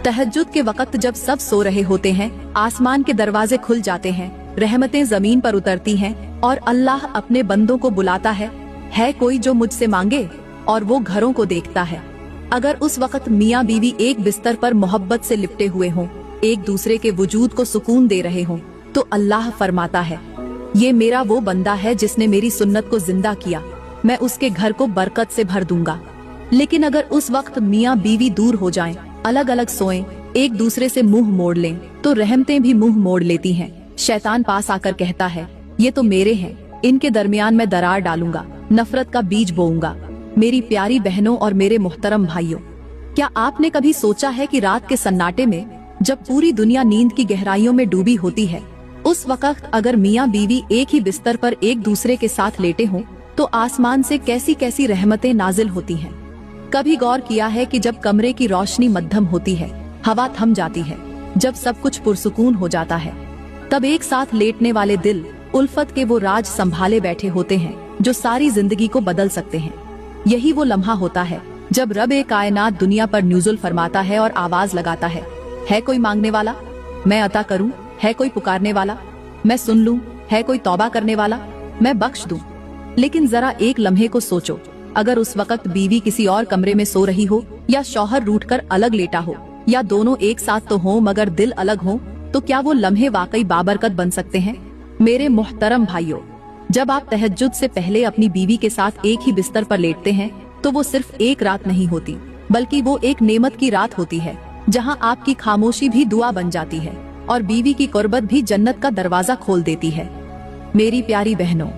तहज्जुद के वक्त जब सब सो रहे होते हैं, आसमान के दरवाजे खुल जाते हैं, रहमतें जमीन पर उतरती हैं और अल्लाह अपने बंदों को बुलाता है कोई जो मुझसे मांगे, और वो घरों को देखता है। अगर उस वक्त मियाँ बीवी एक बिस्तर पर मोहब्बत से लिपटे हुए हों, एक दूसरे के वजूद को सुकून दे रहे हों, तो अल्लाह फरमाता है, ये मेरा वो बंदा है जिसने मेरी सुन्नत को जिंदा किया, मैं उसके घर को बरकत से भर दूंगा। लेकिन अगर उस वक्त मियाँ बीवी दूर हो जाएं, अलग अलग सोएं, एक दूसरे से मुंह मोड़ लें, तो रहमतें भी मुंह मोड़ लेती हैं। शैतान पास आकर कहता है, ये तो मेरे हैं, इनके दरमियान मैं दरार डालूंगा, नफरत का बीज बोऊंगा। मेरी प्यारी बहनों और मेरे मोहतरम भाइयों, क्या आपने कभी सोचा है कि रात के सन्नाटे में जब पूरी दुनिया नींद की गहराइयों में डूबी होती है, उस वक्त अगर मियाँ बीवी एक ही बिस्तर पर एक दूसरे के साथ लेटे हों, तो आसमान से कैसी कैसी रहमतें नाजिल होती हैं। कभी गौर किया है कि जब कमरे की रोशनी मध्यम होती है, हवा थम जाती है, जब सब कुछ पुरसुकून हो जाता है, तब एक साथ लेटने वाले दिल उल्फत के वो राज संभाले बैठे होते हैं जो सारी जिंदगी को बदल सकते हैं। यही वो लम्हा होता है जब रब ए कायनात दुनिया पर नुज़ुल फरमाता है और आवाज लगाता है कोई मांगने वाला, मैं अता करूं, है कोई पुकारने वाला, मैं सुन लूं, है कोई तौबा करने वाला, मैं बख्श दूं। लेकिन जरा एक लम्हे को सोचो, अगर उस वक्त बीवी किसी और कमरे में सो रही हो, या शौहर रूठकर अलग लेटा हो, या दोनों एक साथ तो हो मगर दिल अलग हो, तो क्या वो लम्हे वाकई बाबरकत बन सकते हैं? मेरे मोहतरम भाइयों, जब आप तहज्जुद से पहले अपनी बीवी के साथ एक ही बिस्तर पर लेटते हैं, तो वो सिर्फ एक रात नहीं होती, बल्कि वो एक नेमत की रात होती है, जहां आपकी खामोशी भी दुआ बन जाती है और बीवी की कुर्बत भी जन्नत का दरवाजा खोल देती है। मेरी प्यारी बहनों,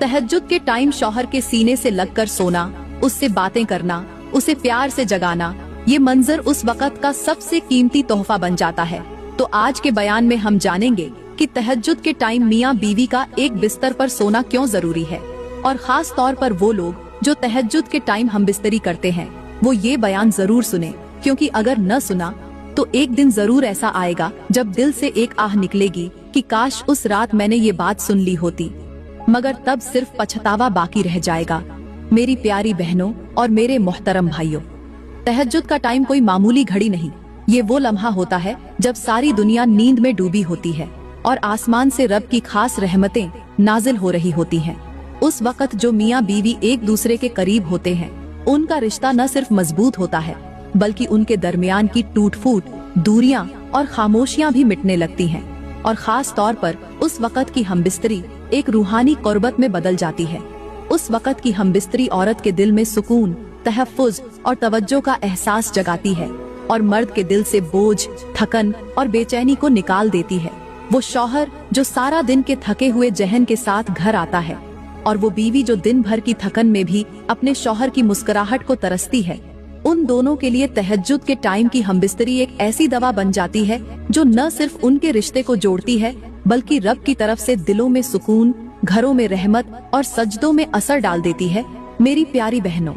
तहज्जुद के टाइम शौहर के सीने से लगकर सोना, उससे बातें करना, उसे प्यार से जगाना, ये मंजर उस वक्त का सबसे कीमती तोहफा बन जाता है। तो आज के बयान में हम जानेंगे कि तहज्जुद के टाइम मियाँ बीवी का एक बिस्तर पर सोना क्यों जरूरी है, और खास तौर पर वो लोग जो तहज्जुद के टाइम हम बिस्तरी करते हैं, वो ये बयान जरूर सुने, क्योंकि अगर न सुना तो एक दिन जरूर ऐसा आएगा जब दिल से एक आह निकलेगी कि काश उस रात मैंने ये बात सुन ली होती, मगर तब सिर्फ पछतावा बाकी रह जाएगा। मेरी प्यारी बहनों और मेरे मोहतरम भाइयों, तहज्जुद का टाइम कोई मामूली घड़ी नहीं, ये वो लम्हा होता है जब सारी दुनिया नींद में डूबी होती है और आसमान से रब की खास रहमतें नाजिल हो रही होती हैं। उस वक्त जो मियाँ बीवी एक दूसरे के करीब होते हैं, उनका रिश्ता न सिर्फ मजबूत होता है, बल्कि उनके दरमियान की टूट फूट, दूरियां और खामोशियां भी मिटने लगती हैं। और खास तौर पर उस वक्त की हमबिस्तरी एक रूहानी कुर्बत में बदल जाती है। उस वक्त की हमबिस्तरी औरत के दिल में सुकून, तहफ़्फ़ुज़ और तवज्जो का एहसास जगाती है और मर्द के दिल से बोझ, थकन और बेचैनी को निकाल देती है। वो शौहर जो सारा दिन के थके हुए जहन के साथ घर आता है, और वो बीवी जो दिन भर की थकन में भी अपने शौहर की मुस्कुराहट को तरसती है, उन दोनों के लिए तहज्जुद के टाइम की हमबिस्तरी एक ऐसी दवा बन जाती है जो न सिर्फ उनके रिश्ते को जोड़ती है, बल्कि रब की तरफ से दिलों में सुकून, घरों में रहमत और सजदों में असर डाल देती है। मेरी प्यारी बहनों,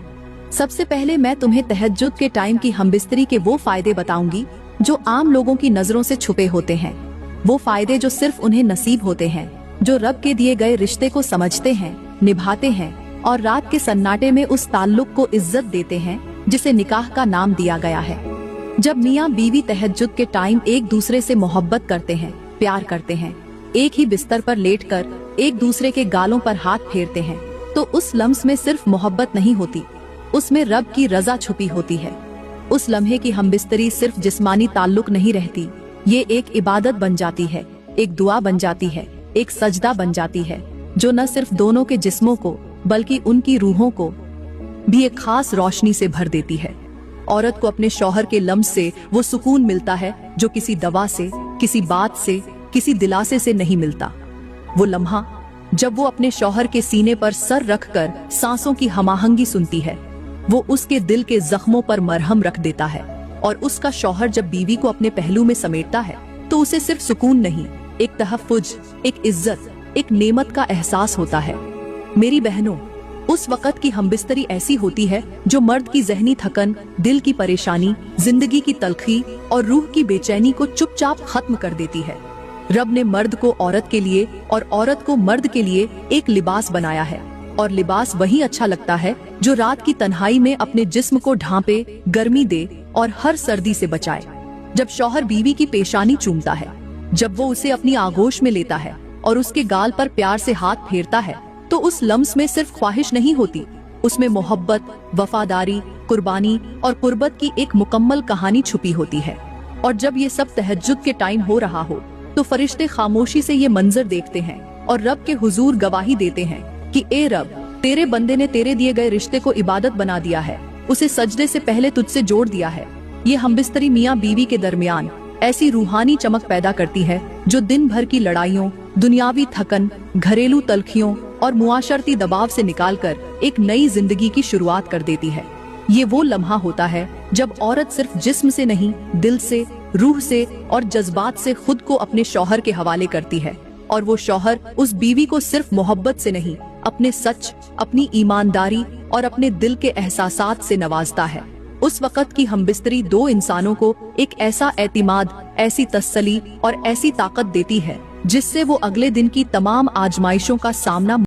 सबसे पहले मैं तुम्हें तहज्जुद के टाइम की हमबिस्तरी के वो फायदे बताऊंगी जो आम लोगों की नजरों से छुपे होते हैं, वो फायदे जो सिर्फ उन्हें नसीब होते हैं, जो रब के दिए गए रिश्ते को समझते हैं, निभाते हैं और रात के सन्नाटे में उस ताल्लुक को इज्जत देते हैं जिसे निकाह का नाम दिया गया है। जब मियाँ बीवी तहज्जुद के टाइम एक दूसरे से मोहब्बत करते हैं, प्यार करते हैं, एक ही बिस्तर पर लेटकर एक दूसरे के गालों पर हाथ फेरते हैं, तो उस लम्स में सिर्फ मोहब्बत नहीं होती, उसमें रब की रजा छुपी होती है। उस लम्हे की हमबिस्तरी सिर्फ जिस्मानी ताल्लुक नहीं रहती, ये एक इबादत बन जाती है, एक दुआ बन जाती है, एक सजदा बन जाती है, जो न सिर्फ दोनों के जिस्मों को बल्कि उनकी रूहों को भी एक खास रोशनी से भर देती है। औरत को अपने शौहर के लम्स से वो सुकून मिलता है जो किसी दवा से, किसी बात से, किसी दिलासे से नहीं मिलता। वो लम्हा जब वो अपने शौहर के सीने पर सर रखकर सांसों की हमाहंगी सुनती है, वो उसके दिल के जख्मों पर मरहम रख देता है। और उसका शौहर जब बीवी को अपने पहलू में समेटता है, तो उसे सिर्फ सुकून नहीं, एक तहफ़्फ़ुज़, एक इज्जत, एक नेमत का एहसास होता है। मेरी बहनों, उस वक़्त की हमबिस्तरी ऐसी होती है जो मर्द की ज़हनी थकन, दिल की परेशानी, जिंदगी की तलखी और रूह की बेचैनी को चुपचाप खत्म कर देती है। रब ने मर्द को औरत के लिए और औरत को मर्द के लिए एक लिबास बनाया है, और लिबास वही अच्छा लगता है जो रात की तन्हाई में अपने जिस्म को ढांपे, गर्मी दे और हर सर्दी से बचाए। जब शौहर बीवी की पेशानी चूमता है, जब वो उसे अपनी आगोश में लेता है और उसके गाल पर प्यार से हाथ फेरता है, तो उस लम्स में सिर्फ ख्वाहिश नहीं होती, उसमें मोहब्बत, वफादारी, कुर्बानी और कुर्बत की एक मुकम्मल कहानी छुपी होती है। और जब ये सब तहज्जुद के टाइम हो रहा हो, तो फरिश्ते खामोशी से ये मंजर देखते हैं और रब के हुजूर गवाही देते हैं कि ए रब, तेरे बंदे ने तेरे दिए गए रिश्ते को इबादत बना दिया है, उसे सजदे से पहले तुझसे जोड़ दिया है। ये हमबिस्तरी मियाँ बीवी के दरमियान ऐसी रूहानी चमक पैदा करती है जो दिन भर की लड़ाइयों, दुनियावी थकन, घरेलू तलखियों और मुआशरती दबाव से निकालकर एक नई जिंदगी की शुरुआत कर देती है। ये वो लम्हा होता है जब औरत सिर्फ जिस्म से नहीं, दिल से, रूह से और जज्बात से खुद को अपने शौहर के हवाले करती है, और वो शौहर उस बीवी को सिर्फ मोहब्बत से नहीं, अपने सच, अपनी ईमानदारी और अपने दिल के एहसासात से नवाजता है। उस वक़्त की हमबिस्तरी दो इंसानों को एक ऐसा एतिमाद, ऐसी तसल्ली और ऐसी ताकत देती है जिससे वो अगले दिन की तमाम आजमाइशों का सामना